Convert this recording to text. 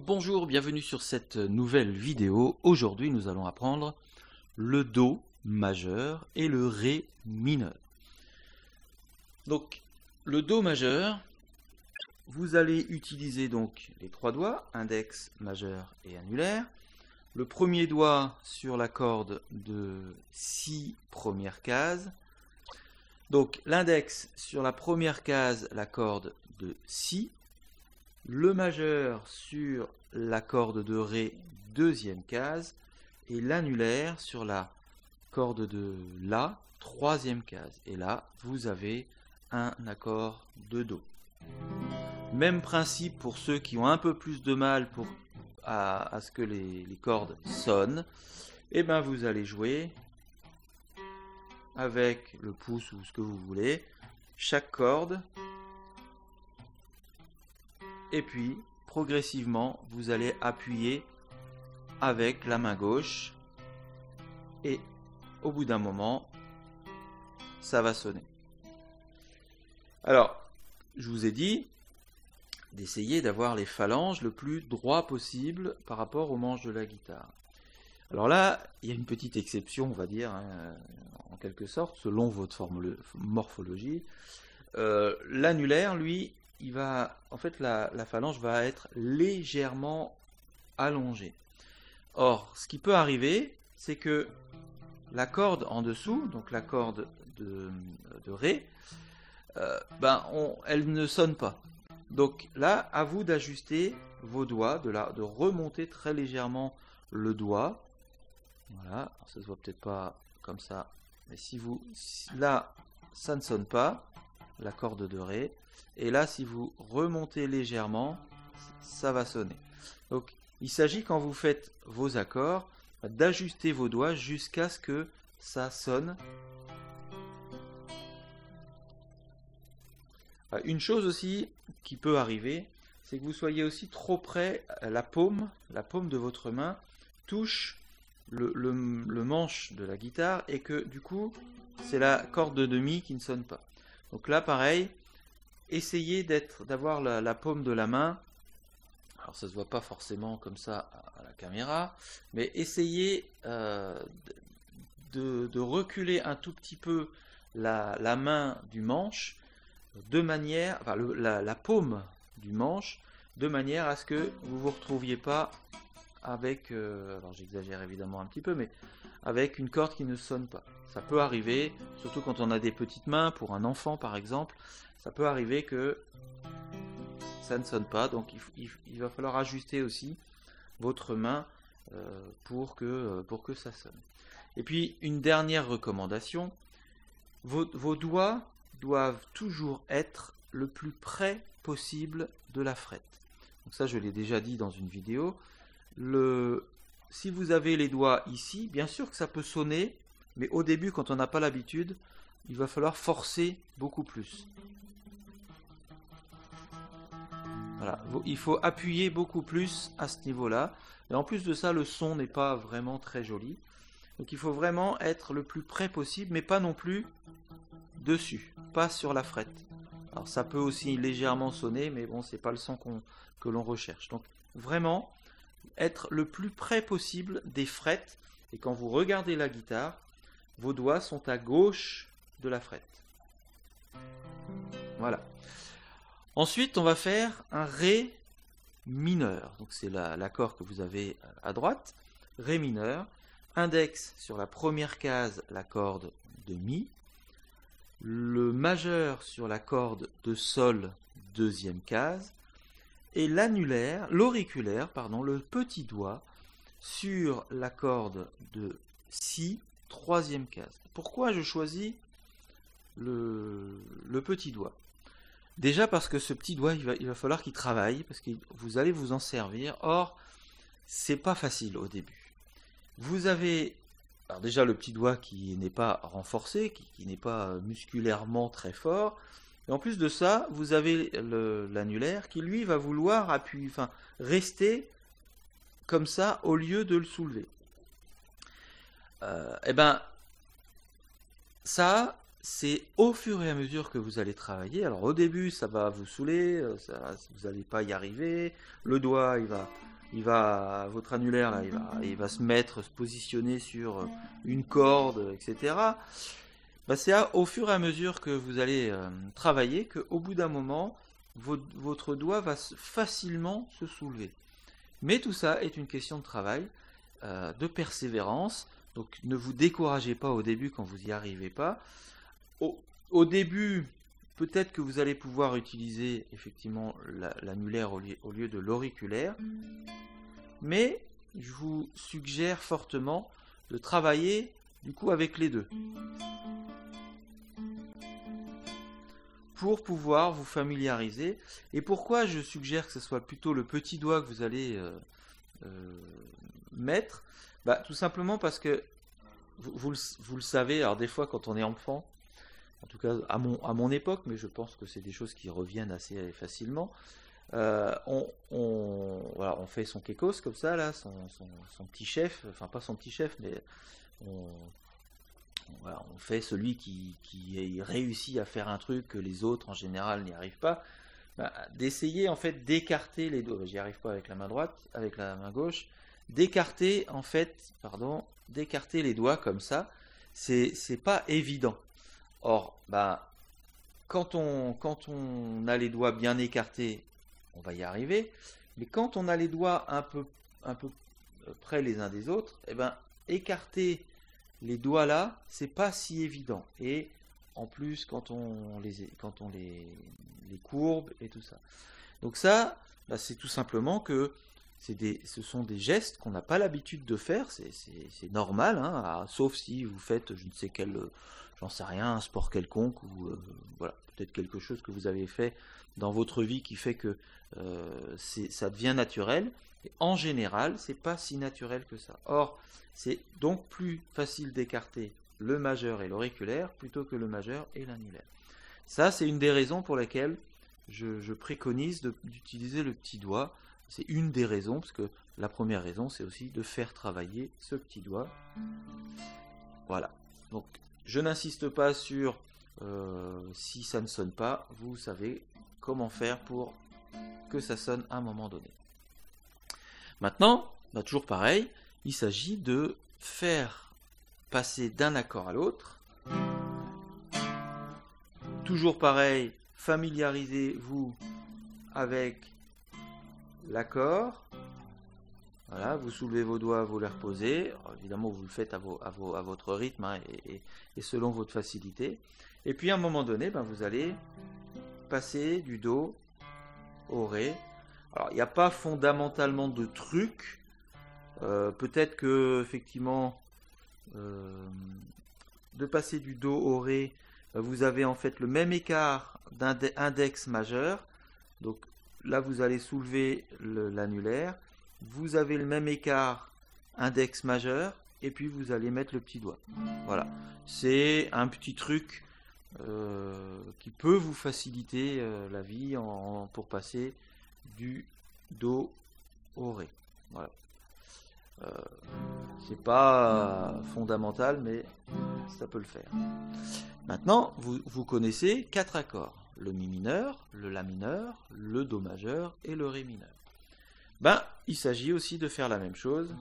Bonjour, bienvenue sur cette nouvelle vidéo. Aujourd'hui, nous allons apprendre le Do majeur et le Ré mineur. Donc, le Do majeur, vous allez utiliser donc les trois doigts, index, majeur et annulaire. Le premier doigt sur la corde de Si première case. Donc, l'index sur la première case, la corde de Si. Le majeur sur la corde de Ré, deuxième case, et l'annulaire sur la corde de La, troisième case. Et là, vous avez un accord de Do. Même principe pour ceux qui ont un peu plus de mal à ce que les cordes sonnent. Et bien vous allez jouer avec le pouce ou ce que vous voulez, chaque corde. Et puis, progressivement, vous allez appuyer avec la main gauche. Et au bout d'un moment, ça va sonner. Alors, je vous ai dit d'essayer d'avoir les phalanges le plus droit possible par rapport aux manches de la guitare. Alors là, il y a une petite exception, on va dire, en quelque sorte, selon votre morphologie. L'annulaire, lui, en fait, la phalange va être légèrement allongée. Or, ce qui peut arriver, c'est que la corde en dessous, donc la corde de Ré, elle ne sonne pas. Donc là, à vous d'ajuster vos doigts, de remonter très légèrement le doigt. Voilà, alors ça se voit peut-être pas comme ça, mais là, ça ne sonne pas, la corde de Ré. Et là, si vous remontez légèrement, ça va sonner. Donc, il s'agit, quand vous faites vos accords, d'ajuster vos doigts jusqu'à ce que ça sonne. Une chose aussi qui peut arriver, c'est que vous soyez aussi trop près, la paume de votre main touche le manche de la guitare et que du coup, c'est la corde de demi qui ne sonne pas. Donc là, pareil, essayez d'avoir la paume de la main, alors ça ne se voit pas forcément comme ça à la caméra, mais essayez de reculer un tout petit peu la main du manche, de manière, la paume du manche, de manière à ce que vous ne vous retrouviez pas avec, alors j'exagère évidemment un petit peu, mais avec une corde qui ne sonne pas. Ça peut arriver, surtout quand on a des petites mains, pour un enfant par exemple, ça peut arriver que ça ne sonne pas, donc il va falloir ajuster aussi votre main pour que ça sonne. Et puis une dernière recommandation, vos doigts doivent toujours être le plus près possible de la frette. Donc ça, je l'ai déjà dit dans une vidéo. Si vous avez les doigts ici, bien sûr que ça peut sonner, mais au début, quand on n'a pas l'habitude, il va falloir forcer beaucoup plus. Voilà, il faut appuyer beaucoup plus à ce niveau-là. Et en plus de ça, le son n'est pas vraiment très joli. Donc il faut vraiment être le plus près possible, mais pas non plus dessus, pas sur la frette. Alors ça peut aussi légèrement sonner, mais bon, c'est pas le son que l'on recherche. Donc vraiment, être le plus près possible des frettes. Et quand vous regardez la guitare, vos doigts sont à gauche de la frette. Voilà. Ensuite, on va faire un Ré mineur. Donc c'est l'accord que vous avez à droite. Ré mineur. Index sur la première case, la corde de Mi. Le majeur sur la corde de Sol, deuxième case. Et l'auriculaire, le petit doigt, sur la corde de Si, troisième case. Pourquoi je choisis le petit doigt? Déjà parce que ce petit doigt, il va falloir qu'il travaille, parce que vous allez vous en servir. Or, c'est pas facile au début. Vous avez alors déjà le petit doigt qui n'est pas renforcé, qui n'est pas musculairement très fort. Et en plus de ça, vous avez l'annulaire qui, lui, va vouloir rester comme ça au lieu de le soulever. Ça, c'est au fur et à mesure que vous allez travailler. Alors au début, ça va vous saouler, vous n'allez pas y arriver. Le doigt, il va votre annulaire là, il va se mettre, se positionner sur une corde, etc. Bah, c'est au fur et à mesure que vous allez travailler qu'au bout d'un moment, votre doigt va facilement se soulever. Mais tout ça est une question de travail, de persévérance. Donc ne vous découragez pas au début quand vous n'y arrivez pas. Au début, peut-être que vous allez pouvoir utiliser effectivement l'annulaire au lieu de l'auriculaire. Mais je vous suggère fortement de travailler du coup avec les deux, pour pouvoir vous familiariser. Et pourquoi je suggère que ce soit plutôt le petit doigt que vous allez mettre? Bah, tout simplement parce que vous le savez, alors des fois quand on est enfant, en tout cas à mon époque, mais je pense que c'est des choses qui reviennent assez facilement, voilà, on fait son kekos comme ça, là, son petit chef, enfin pas son petit chef, mais voilà, on fait celui qui réussit à faire un truc que les autres en général n'y arrivent pas. Bah, d'essayer en fait d'écarter les doigts, j'y arrive pas avec la main droite, avec la main gauche, d'écarter les doigts comme ça, c'est pas évident. Or, bah, quand on a les doigts bien écartés, on va y arriver, mais quand on a les doigts un peu près les uns des autres, eh ben, écarter les doigts là, c'est pas si évident. Et en plus, quand on les courbe et tout ça. Donc ça, bah, c'est tout simplement que ce sont des gestes qu'on n'a pas l'habitude de faire, c'est normal, hein, sauf si vous faites, je ne sais quel, j'en sais rien, un sport quelconque, ou voilà, peut-être quelque chose que vous avez fait dans votre vie qui fait que ça devient naturel. Et en général, c'est pas si naturel que ça. Or, c'est donc plus facile d'écarter le majeur et l'auriculaire plutôt que le majeur et l'annulaire. Ça, c'est une des raisons pour lesquelles je préconise d'utiliser le petit doigt. C'est une des raisons, parce que la première raison, c'est aussi de faire travailler ce petit doigt. Voilà. Donc, je n'insiste pas sur si ça ne sonne pas, vous savez comment faire pour que ça sonne à un moment donné. Maintenant, bah, toujours pareil, il s'agit de faire passer d'un accord à l'autre. Toujours pareil, familiarisez-vous avec l'accord. Voilà, vous soulevez vos doigts, vous les reposez. Alors, évidemment, vous le faites à votre rythme, hein, et selon votre facilité. Et puis à un moment donné, ben, vous allez passer du Do au Ré. Alors, il n'y a pas fondamentalement de truc. Peut-être que, effectivement, de passer du Do au Ré, vous avez en fait le même écart d'index majeur. Donc là, vous allez soulever l'annulaire. Vous avez le même écart index majeur. Et puis, vous allez mettre le petit doigt. Voilà. C'est un petit truc qui peut vous faciliter la vie pour passer du Do au Ré. Voilà. C'est pas fondamental, mais ça peut le faire. Maintenant, vous connaissez 4 accords: le Mi mineur, le La mineur, le Do majeur et le Ré mineur. Ben, il s'agit aussi de faire la même chose